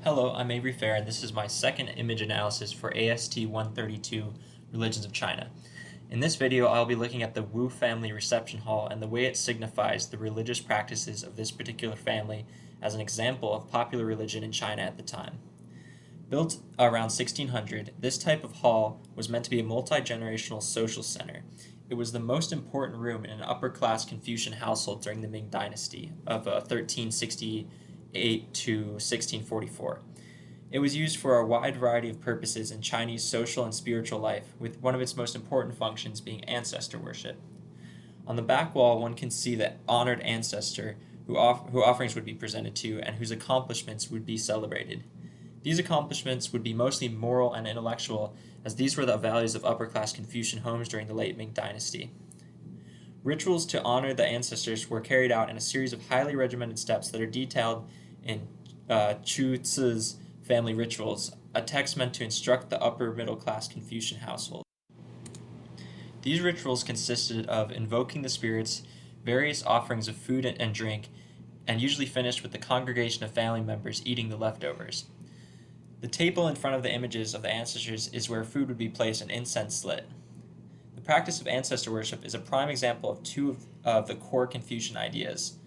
Hello, I'm Avery Fair, and this is my second image analysis for AST 132, Religions of China. In this video, I'll be looking at the Wu family reception hall and the way it signifies the religious practices of this particular family as an example of popular religion in China at the time. Built around 1600, this type of hall was meant to be a multi-generational social center. It was the most important room in an upper-class Confucian household during the Ming Dynasty of 1368 to 1644. It was used for a wide variety of purposes in Chinese social and spiritual life, with one of its most important functions being ancestor worship. On the back wall, one can see the honored ancestor who offerings would be presented to and whose accomplishments would be celebrated. These accomplishments would be mostly moral and intellectual, as these were the values of upper-class Confucian homes during the late Ming Dynasty. Rituals to honor the ancestors were carried out in a series of highly regimented steps that are detailed in Chu Ci's Family Rituals, a text meant to instruct the upper-middle-class Confucian household. These rituals consisted of invoking the spirits, various offerings of food and drink, and usually finished with the congregation of family members eating the leftovers. The table in front of the images of the ancestors is where food would be placed and incense lit. The practice of ancestor worship is a prime example of two of the core Confucian ideas,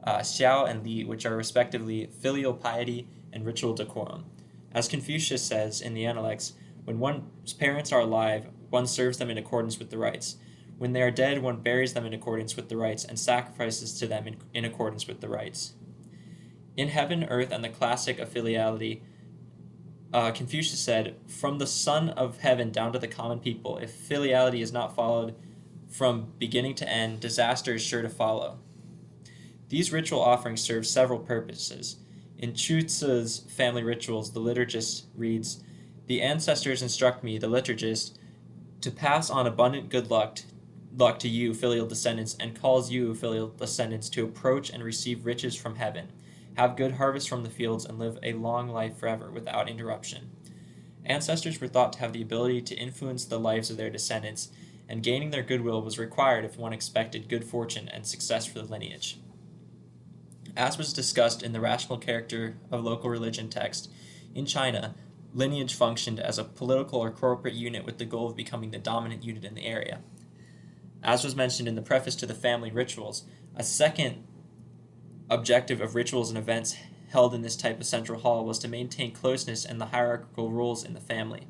Xiao and Li, which are respectively filial piety and ritual decorum. As Confucius says in the Analects, when one's parents are alive, one serves them in accordance with the rites. When they are dead, one buries them in accordance with the rites and sacrifices to them in accordance with the rites. In Heaven, Earth, and the classic of filiality, Confucius said, "From the Son of Heaven down to the common people, if filiality is not followed from beginning to end, disaster is sure to follow." These ritual offerings serve several purposes. In Chu Ci's Family Rituals, the liturgist reads, "The ancestors instruct me, the liturgist, to pass on abundant good luck to you, filial descendants, and calls you, filial descendants, to approach and receive riches from heaven, have good harvest from the fields, and live a long life forever without interruption." Ancestors were thought to have the ability to influence the lives of their descendants, and gaining their goodwill was required if one expected good fortune and success for the lineage. As was discussed in the Rational Character of Local Religion text, in China, lineage functioned as a political or corporate unit with the goal of becoming the dominant unit in the area. As was mentioned in the preface to the Family Rituals, a second objective of rituals and events held in this type of central hall was to maintain closeness and the hierarchical roles in the family.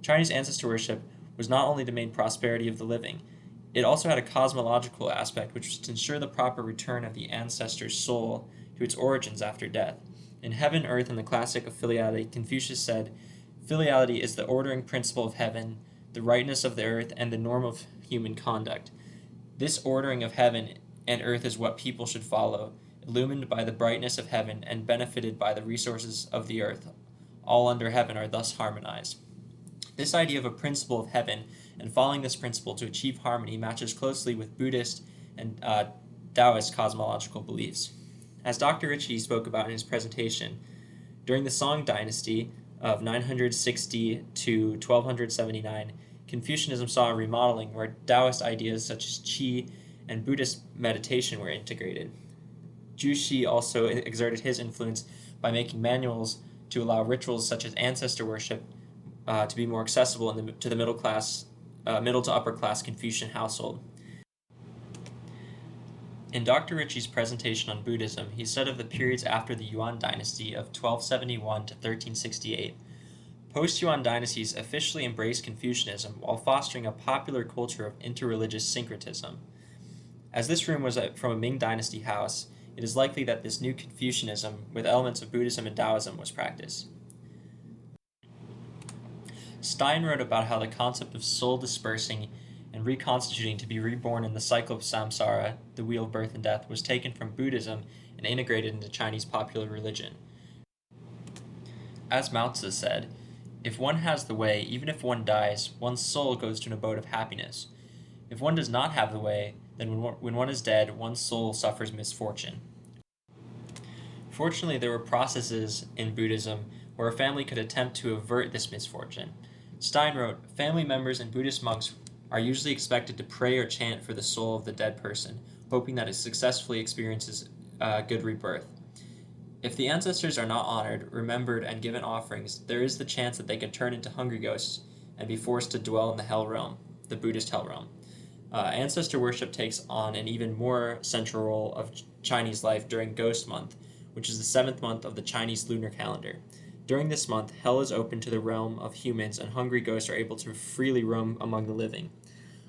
Chinese ancestor worship was not only the main prosperity of the living, it also had a cosmological aspect which was to ensure the proper return of the ancestor's soul to its origins after death. In Heaven, Earth, and the classic of filiality, Confucius said, "Filiality is the ordering principle of heaven, the rightness of the earth, and the norm of human conduct. This ordering of heaven and earth is what people should follow, illumined by the brightness of heaven and benefited by the resources of the earth. All under heaven are thus harmonized." This idea of a principle of heaven and following this principle to achieve harmony matches closely with Buddhist and Taoist cosmological beliefs. As Dr. Ritchie spoke about in his presentation, during the Song Dynasty of 960 to 1279, Confucianism saw a remodeling where Taoist ideas such as qi and Buddhist meditation were integrated. Zhu Xi also exerted his influence by making manuals to allow rituals such as ancestor worship to be more accessible to the middle to upper class Confucian household. In Dr. Ritchie's presentation on Buddhism, he said of the periods after the Yuan dynasty of 1271 to 1368, "Post-Yuan dynasties officially embraced Confucianism while fostering a popular culture of interreligious syncretism. As this room was from a Ming dynasty house, it is likely that this new Confucianism, with elements of Buddhism and Taoism, was practiced." Stein wrote about how the concept of soul dispersing and reconstituting to be reborn in the cycle of samsara, the wheel of birth and death, was taken from Buddhism and integrated into Chinese popular religion. As Lao Tzu said, "If one has the way, even if one dies, one's soul goes to an abode of happiness. If one does not have the way, then when one is dead, one's soul suffers misfortune." Fortunately, there were processes in Buddhism where a family could attempt to avert this misfortune. Stein wrote, "Family members and Buddhist monks are usually expected to pray or chant for the soul of the dead person, hoping that it successfully experiences good rebirth. If the ancestors are not honored, remembered, and given offerings, there is the chance that they could turn into hungry ghosts and be forced to dwell in the Hell Realm, the Buddhist Hell Realm. Ancestor worship takes on an even more central role of Chinese life during Ghost Month, which is the 7th month of the Chinese lunar calendar. During this month, hell is open to the realm of humans, and hungry ghosts are able to freely roam among the living.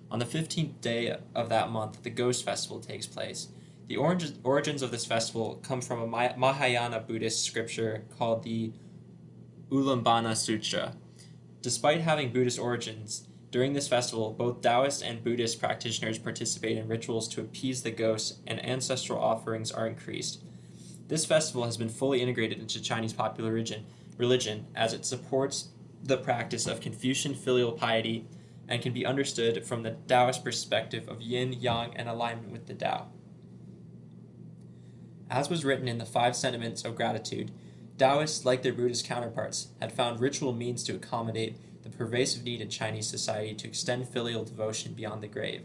On the 15th day of that month, the Ghost Festival takes place. The origins of this festival come from a Mahayana Buddhist scripture called the Ulambana Sutra. Despite having Buddhist origins, during this festival, both Taoist and Buddhist practitioners participate in rituals to appease the ghosts, and ancestral offerings are increased. This festival has been fully integrated into Chinese popular religion as it supports the practice of Confucian filial piety and can be understood from the Taoist perspective of yin, yang, and alignment with the Tao. As was written in the 5 Sentiments of Gratitude, Taoists, like their Buddhist counterparts, had found ritual means to accommodate the pervasive need in Chinese society to extend filial devotion beyond the grave.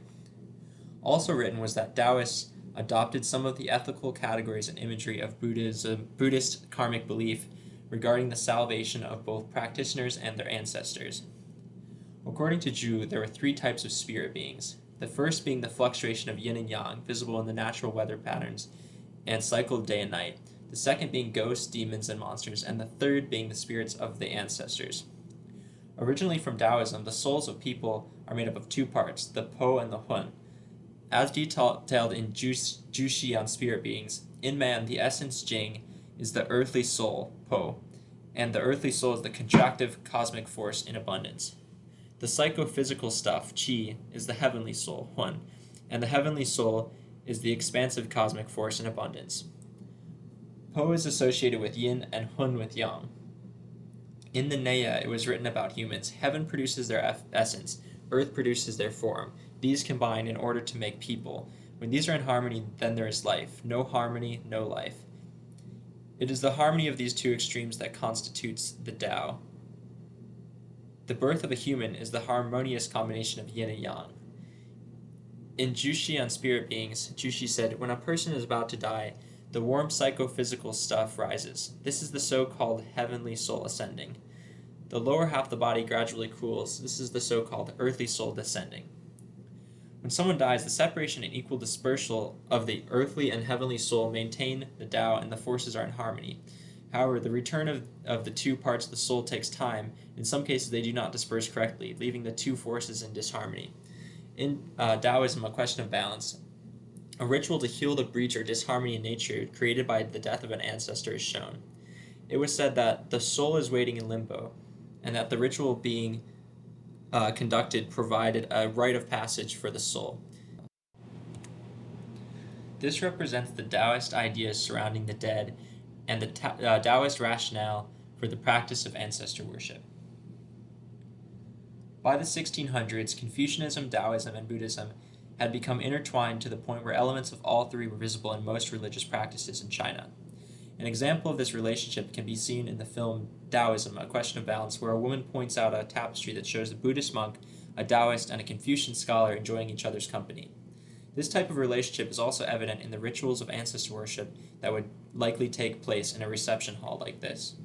Also written was that Taoists adopted some of the ethical categories and imagery of Buddhist karmic belief regarding the salvation of both practitioners and their ancestors. According to Zhu, there were 3 types of spirit beings, the first being the fluctuation of yin and yang, visible in the natural weather patterns and cycle of day and night, the second being ghosts, demons, and monsters, and the third being the spirits of the ancestors. Originally from Taoism, the souls of people are made up of 2 parts, the Po and the Hun. As detailed in Jushi on spirit beings, in man the essence Jing is the earthly soul, Po, and the earthly soul is the contractive cosmic force in abundance. The psychophysical stuff, Qi, is the heavenly soul, Hun, and the heavenly soul is the expansive cosmic force in abundance. Po is associated with yin and Hun with yang. In the Neya, it was written about humans. Heaven produces their essence, earth produces their form. These combine in order to make people. When these are in harmony, then there is life. No harmony, no life. It is the harmony of these 2 extremes that constitutes the Tao. The birth of a human is the harmonious combination of yin and yang. In Jushi on spirit beings, Jushi said, when a person is about to die, the warm psychophysical stuff rises. This is the so-called heavenly soul ascending. The lower half of the body gradually cools. This is the so-called earthly soul descending. When someone dies, the separation and equal dispersal of the earthly and heavenly soul maintain the Tao, and the forces are in harmony. However, the return of the 2 parts of the soul takes time. In some cases, they do not disperse correctly, leaving the 2 forces in disharmony. In Taoism, a question of balance, a ritual to heal the breach or disharmony in nature created by the death of an ancestor is shown. It was said that the soul is waiting in limbo, and that the ritual being conducted provided a rite of passage for the soul. This represents the Taoist ideas surrounding the dead and the Taoist rationale for the practice of ancestor worship. By the 1600s, Confucianism, Taoism, and Buddhism had become intertwined to the point where elements of all 3 were visible in most religious practices in China. An example of this relationship can be seen in the film Taoism, A Question of Balance, where a woman points out a tapestry that shows a Buddhist monk, a Taoist, and a Confucian scholar enjoying each other's company. This type of relationship is also evident in the rituals of ancestor worship that would likely take place in a reception hall like this.